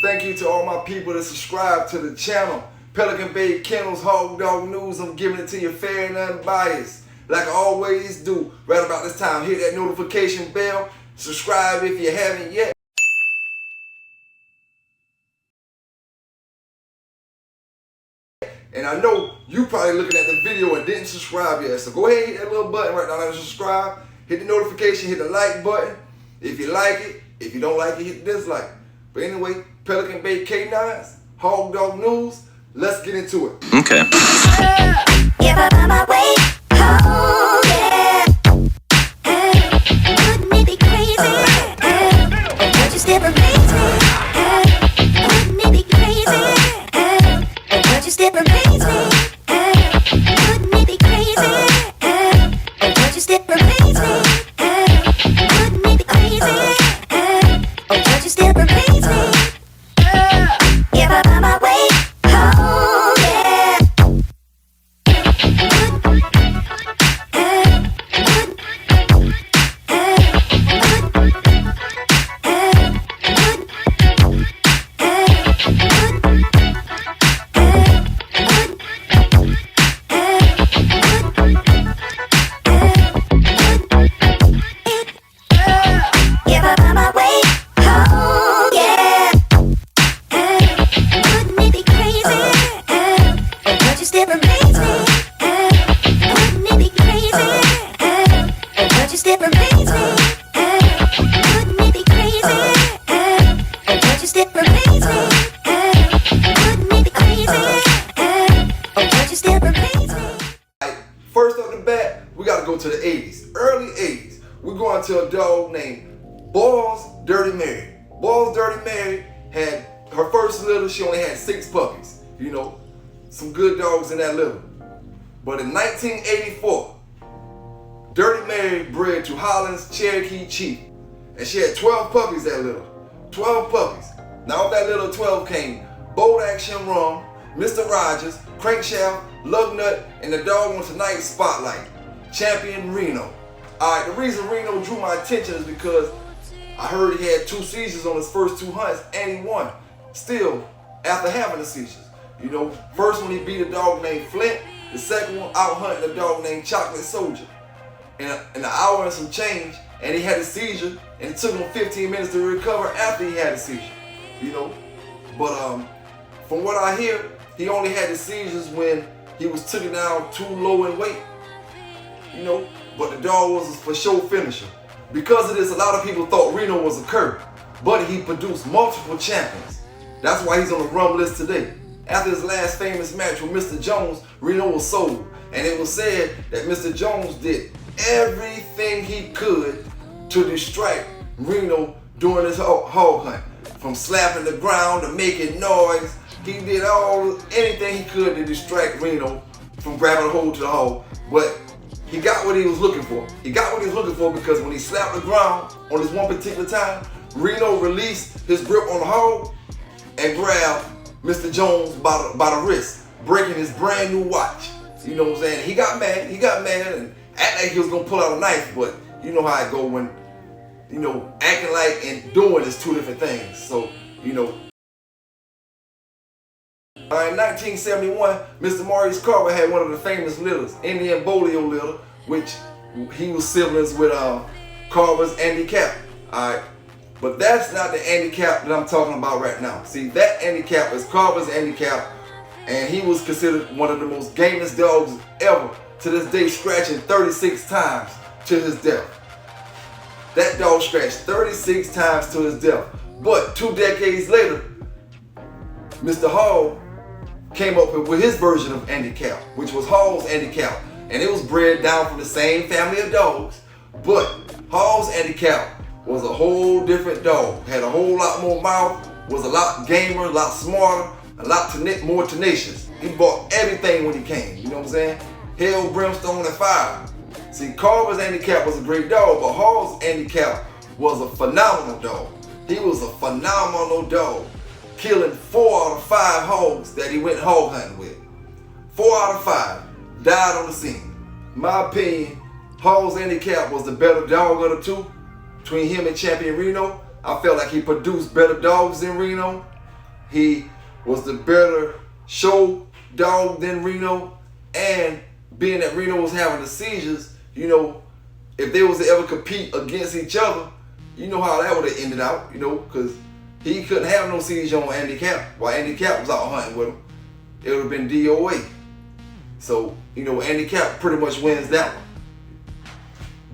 thank you to all my people that subscribe to the channel. Pelican Bay Kennels, Hog Dog News. I'm giving it to you fair and unbiased, like I always do. Right about this time, hit that notification bell. Subscribe if you haven't yet. And I know you probably looking at the video and didn't subscribe yet. So go ahead and hit that little button right now and subscribe. Hit the notification, hit the like button if you like it. If you don't like it, hit dislike. But anyway, Pelican Bay Canines, Hog Dog News. Let's get into it. Okay. If I find my way home, yeah. Wouldn't it be crazy? Would you still amaze me? Wouldn't it be crazy? Would you still amaze me? Wouldn't it be crazy? Would you still amaze me? Wouldn't it be crazy? Would you still amaze me? If I find my way home, yeah. First off the bat, we gotta go to the 80s, early 80s. We're going to a dog named Ball's Dirty Mary. Ball's Dirty Mary had her first litter. She only had 6 puppies. You know, some good dogs in that litter. But in 1984, Dirty Mary bred to Holland's Cherokee Chief, and she had 12 puppies that litter. 12 puppies. Now, off that little 12 came Bold Action Rum, Mr. Rogers, Crankshaft, Lugnut, and the dog on tonight's spotlight, Champion Reno. Alright, the reason Reno drew my attention is because I heard he had 2 seizures on his first 2 hunts, and he won. Still, after having the seizures. You know, first one he beat a dog named Flint, the second one out hunting a dog named Chocolate Soldier. In an hour and some change, and he had a seizure, and it took him 15 minutes to recover after he had a seizure. You know, but from what I hear, he only had the seizures when he was taken down too low in weight. You know, but the dog was a for sure finisher. Because of this, a lot of people thought Reno was a cur, but he produced multiple champions. That's why he's on the rum list today. After his last famous match with Mr. Jones, Reno was sold, and it was said that Mr. Jones did everything he could to distract Reno during his hog hunt. From slapping the ground to making noise, he did anything he could to distract Reno from grabbing a hold to the hog. But he got what he was looking for. He got what he was looking for because when he slapped the ground on this one particular time, Reno released his grip on the hog and grabbed Mr. Jones by the wrist, breaking his brand new watch. You know what I'm saying? He got mad and acted like he was gonna pull out a knife, but you know how it go when, you know, acting like and doing is 2 different things. So, you know. In 1971, Mr. Maurice Carver had one of the famous litters, Indian Bolio litter, which he was siblings with Carver's Andy Capp. Alright. But that's not the Andy Capp that I'm talking about right now. See, that Andy Capp is Carver's Andy Capp, and he was considered one of the most gamest dogs ever, to this day scratching 36 times to his death. That dog scratched 36 times to his death. But 2 decades later, Mr. Hall came up with his version of Andy Capp, which was Hall's Andy Capp. And it was bred down from the same family of dogs, but Hall's Andy Capp was a whole different dog. Had a whole lot more mouth, was a lot gamer, a lot smarter, a lot more tenacious. He bought everything when he came, you know what I'm saying? Hell, brimstone, and fire. See, Carver's Andy Capp was a great dog, but Hall's Andy Capp was a phenomenal dog. He was a phenomenal dog, killing 4 out of 5 hogs that he went hog hunting with. 4 out of 5 died on the scene. In my opinion, Hall's Andy Capp was the better dog of the 2. Between him and Champion Reno, I felt like he produced better dogs than Reno. he was the better show dog than Reno, and being that Reno was having the seizures, you know, if they was to ever compete against each other, you know how that would have ended out, you know, because he couldn't have no seizure on Andy Capp while Andy Capp was out hunting with him. It would have been DOA. So, you know, Andy Capp pretty much wins that one.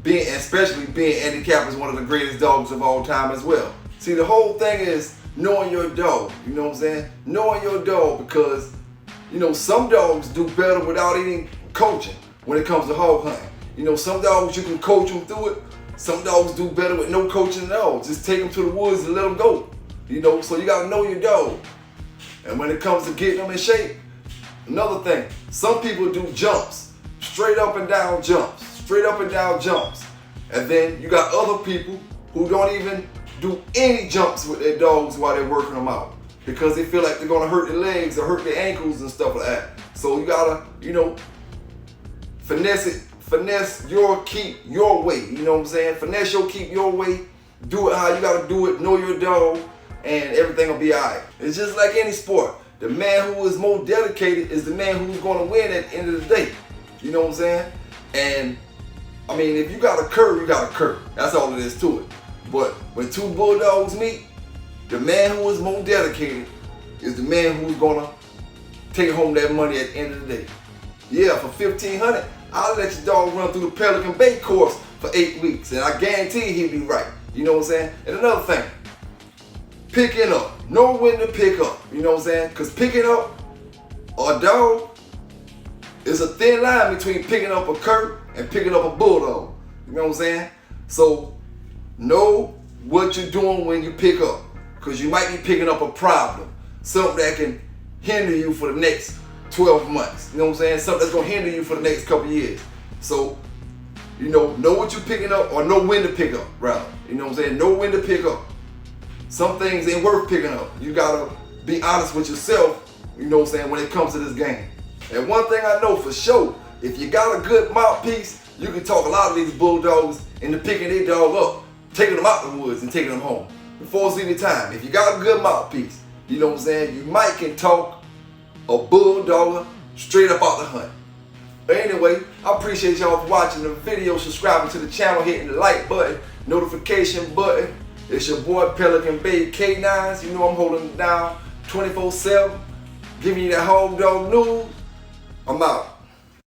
Especially being Andy Capp is one of the greatest dogs of all time as well. See, the whole thing is knowing your dog, you know what I'm saying? Knowing your dog, because, you know, some dogs do better without any coaching when it comes to hog hunting. You know, some dogs you can coach them through it. Some dogs do better with no coaching at all. Just take them to the woods and let them go. You know, so you gotta know your dog. And when it comes to getting them in shape, another thing, some people do jumps, straight up and down jumps, straight up and down jumps. And then you got other people who don't even do any jumps with their dogs while they're working them out, because they feel like they're gonna hurt their legs or hurt their ankles and stuff like that. So you gotta, you know, finesse your keep your way, you know what I'm saying? Finesse your keep your way, do it how you gotta do it, know your dog, and everything will be alright. It's just like any sport. The man who is more dedicated is the man who's gonna win at the end of the day. You know what I'm saying? And I mean, if you got a cur, you got a cur. That's all it is to it. But when two bulldogs meet, the man who is more dedicated is the man who's gonna take home that money at the end of the day. Yeah, for $1,500, I'll let your dog run through the Pelican Bay course for 8 weeks, and I guarantee he'll be right. You know what I'm saying? And another thing, picking up. Know when to pick up. You know what I'm saying? Because picking up a dog is a thin line between picking up a cur and picking up a bulldog. You know what I'm saying? So know what you're doing when you pick up, because you might be picking up a problem, something that can hinder you for the next 12 months. You know what I'm saying? Something that's gonna hinder you for the next couple years. So, you know what you're picking up, or know when to pick up, rather. You know what I'm saying? Know when to pick up. Some things ain't worth picking up. You gotta be honest with yourself, you know what I'm saying, when it comes to this game. And one thing I know for sure, if you got a good mouthpiece, you can talk a lot of these bulldogs into picking their dog up, taking them out the woods and taking them home before it's any time. If you got a good mouthpiece, you know what I'm saying, you might can talk a bulldog straight up out the hunt. But anyway, I appreciate y'all for watching the video, subscribing to the channel, hitting the like button, notification button. It's your boy Pelican Bay K9s. You know I'm holding it down 24/7, giving you that hog dog news. I'm out.